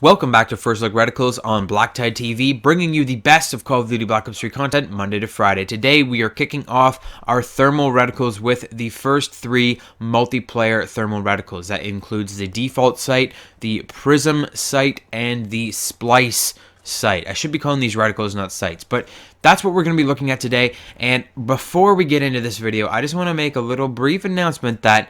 Welcome back to First Look Reticles on BlackTideTV, bringing you the best of Call of Duty Black Ops 3 content Monday to Friday. Today we are kicking off our thermal reticles with the first three multiplayer thermal reticles. That includes the default sight, the Prism Sight, and the Splice Sight. I should be calling these reticles, not sights, but that's what we're going to be looking at today. And before we get into this video, I just want to make a little brief announcement that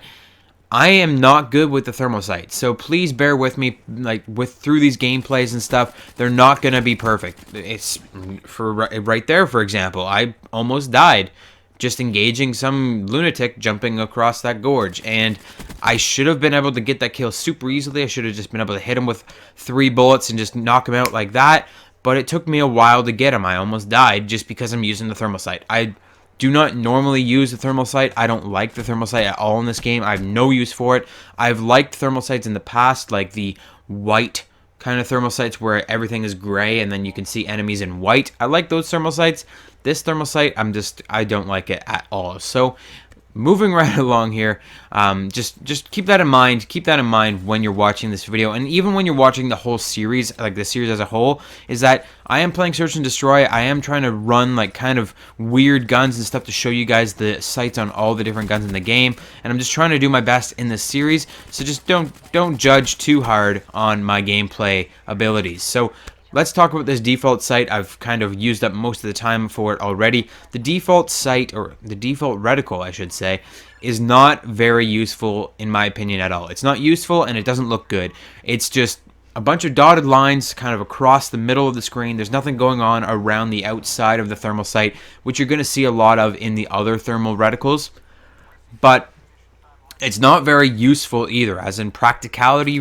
I am not good with the thermal sight, so please bear with me. Through these gameplays and stuff, they're not gonna be perfect. It's for right there, for example, I almost died just engaging some lunatic jumping across that gorge, and I should have been able to get that kill super easily. I should have just been able to hit him with 3 bullets and just knock him out like that. But it took me a while to get him. I almost died just because I'm using the thermal sight. I do not normally use the thermal sight. I don't like the thermal sight at all in this game. I have no use for it. I've liked thermal sights in the past, like the white kind of thermal sights where everything is gray and then you can see enemies in white. I like those thermal sights. This thermal sight, I don't like it at all. So moving right along here, just keep that in mind. Keep that in mind when you're watching this video, and even when you're watching the whole series, like the series as a whole, is that I am playing Search and Destroy. I am trying to run like kind of weird guns and stuff to show you guys the sights on all the different guns in the game, and I'm just trying to do my best in this series. So just don't judge too hard on my gameplay abilities. So let's talk about this default sight. I've kind of used up most of the time for it already. The default sight, or the default reticle, I should say, is not very useful in my opinion at all. It's not useful and it doesn't look good. It's just a bunch of dotted lines kind of across the middle of the screen. There's nothing going on around the outside of the thermal sight, which you're going to see a lot of in the other thermal reticles. But it's not very useful either, as in practicality,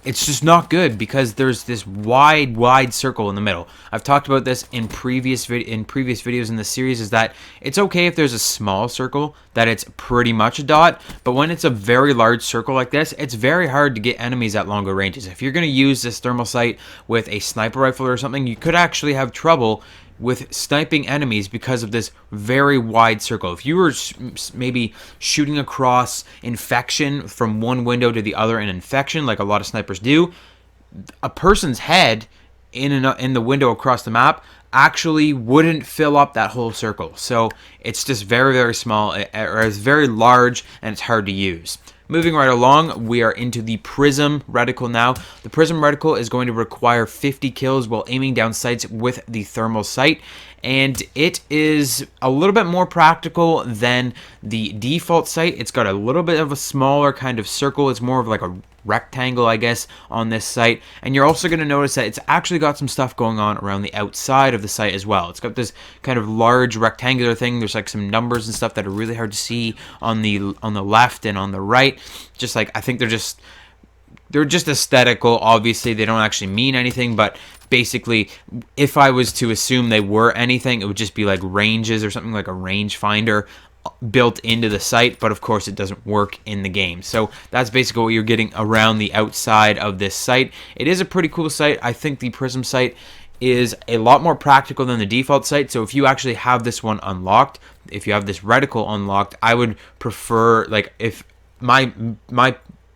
it's just not good because there's this wide circle in the middle. I've talked about this in previous videos in the series, is that it's okay if there's a small circle that it's pretty much a dot, but when it's a very large circle like this, it's very hard to get enemies at longer ranges. If you're going to use this thermal sight with a sniper rifle or something, you could actually have trouble with sniping enemies because of this very wide circle. If you were maybe shooting across infection from one window to the other in infection, like a lot of snipers do, a person's head in the window across the map actually wouldn't fill up that whole circle. So it's just very small, or it's very large, and it's hard to use. Moving right along, we are into the Prism Reticle now. The Prism Reticle is going to require 50 kills while aiming down sights with the thermal sight, and it is a little bit more practical than the default sight. It's got a little bit of a smaller kind of circle. It's more of like a rectangle, I guess, on this sight, and you're also going to notice that it's actually got some stuff going on around the outside of the sight as well. It's got this kind of large rectangular thing. There's like some numbers and stuff that are really hard to see on the left and on the right. Just like, I think they're just aesthetical. Obviously they don't actually mean anything, but basically if I was to assume they were anything, it would just be like ranges or something, like a range finder built into the sight, but of course it doesn't work in the game. So that's basically what you're getting around the outside of this sight. It is a pretty cool sight. I think the Prism Sight is a lot more practical than the default sight. So if you actually have this one unlocked, if you have this reticle unlocked, I would prefer, like, if my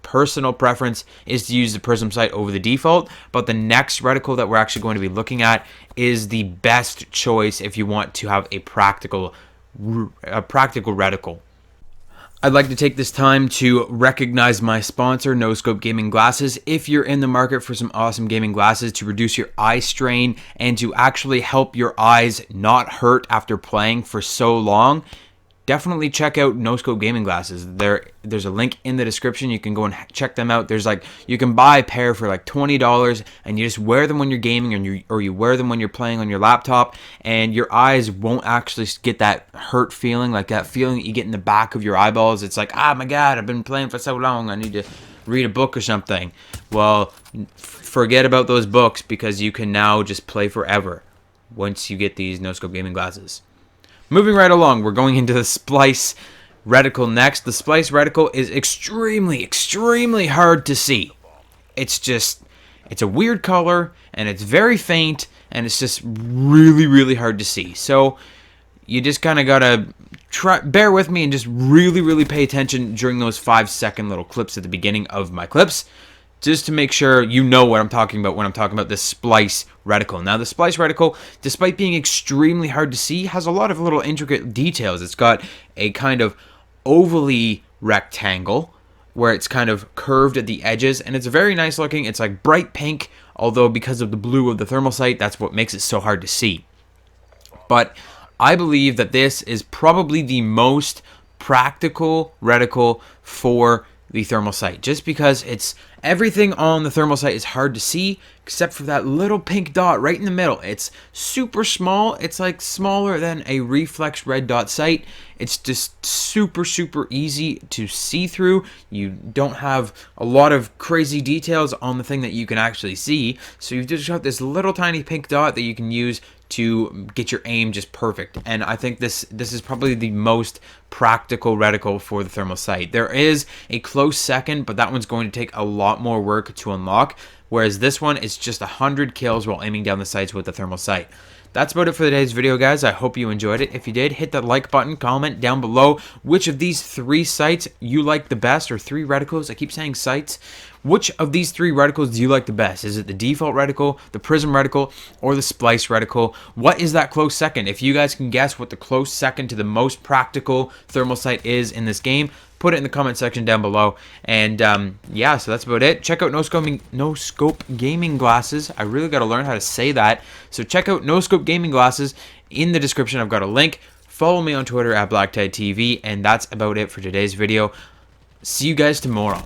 personal preference is to use the Prism Sight over the default, but the next reticle that we're actually going to be looking at is the best choice if you want to have a practical reticle. I'd like to take this time to recognize my sponsor, No Scope Gaming Glasses. If you're in the market for some awesome gaming glasses to reduce your eye strain and to actually help your eyes not hurt after playing for so long, definitely check out No Scope Gaming Glasses. There's a link in the description. You can go and check them out. You can buy a pair for like $20, and you just wear them when you're gaming, or you wear them when you're playing on your laptop, and your eyes won't actually get that hurt feeling, like that feeling that you get in the back of your eyeballs. It's like, oh my god, I've been playing for so long, I need to read a book or something. Well, forget about those books, because you can now just play forever once you get these No Scope Gaming Glasses. Moving right along, we're going into the Splice reticle next. The Splice reticle is extremely hard to see. It's a weird color, and it's very faint, and it's just really hard to see. So you just kind of gotta bear with me and just really pay attention during those 5-second little clips at the beginning of my clips. just to make sure you know what I'm talking about when I'm talking about the Splice reticle. Now, the Splice reticle, despite being extremely hard to see, has a lot of little intricate details. It's got a kind of ovally rectangle where it's kind of curved at the edges, and it's very nice looking. It's like bright pink, although because of the blue of the thermal sight, that's what makes it so hard to see. But I believe that this is probably the most practical reticle for the thermal sight, just because it's everything on the thermal sight is hard to see except for that little pink dot right in the middle. It's super small. It's like smaller than a reflex red dot sight. It's just super easy to see through. You don't have a lot of crazy details on the thing that you can actually see, so you've just got this little tiny pink dot that you can use to get your aim just perfect. And I think this is probably the most practical reticle for the thermal sight. There is a close second, but that one's going to take a lot more work to unlock, whereas this one is just 100 kills while aiming down the sights with the thermal sight. That's about it for today's video, guys. I hope you enjoyed it. If you did, hit that like button, comment down below which of these 3 sights you like the best, or 3 reticles. I keep saying sights. Which of these 3 reticles do you like the best? Is it the default reticle, the Prism reticle, or the Splice reticle? What is that close second? If you guys can guess what the close second to the most practical thermal sight is in this game, put it in the comment section down below. And yeah, so that's about it. Check out No Scope Gaming Glasses. I really got to learn how to say that. So check out No Scope Gaming Glasses. In the description, I've got a link. Follow me on Twitter at BlackTideTV. And that's about it for today's video. See you guys tomorrow.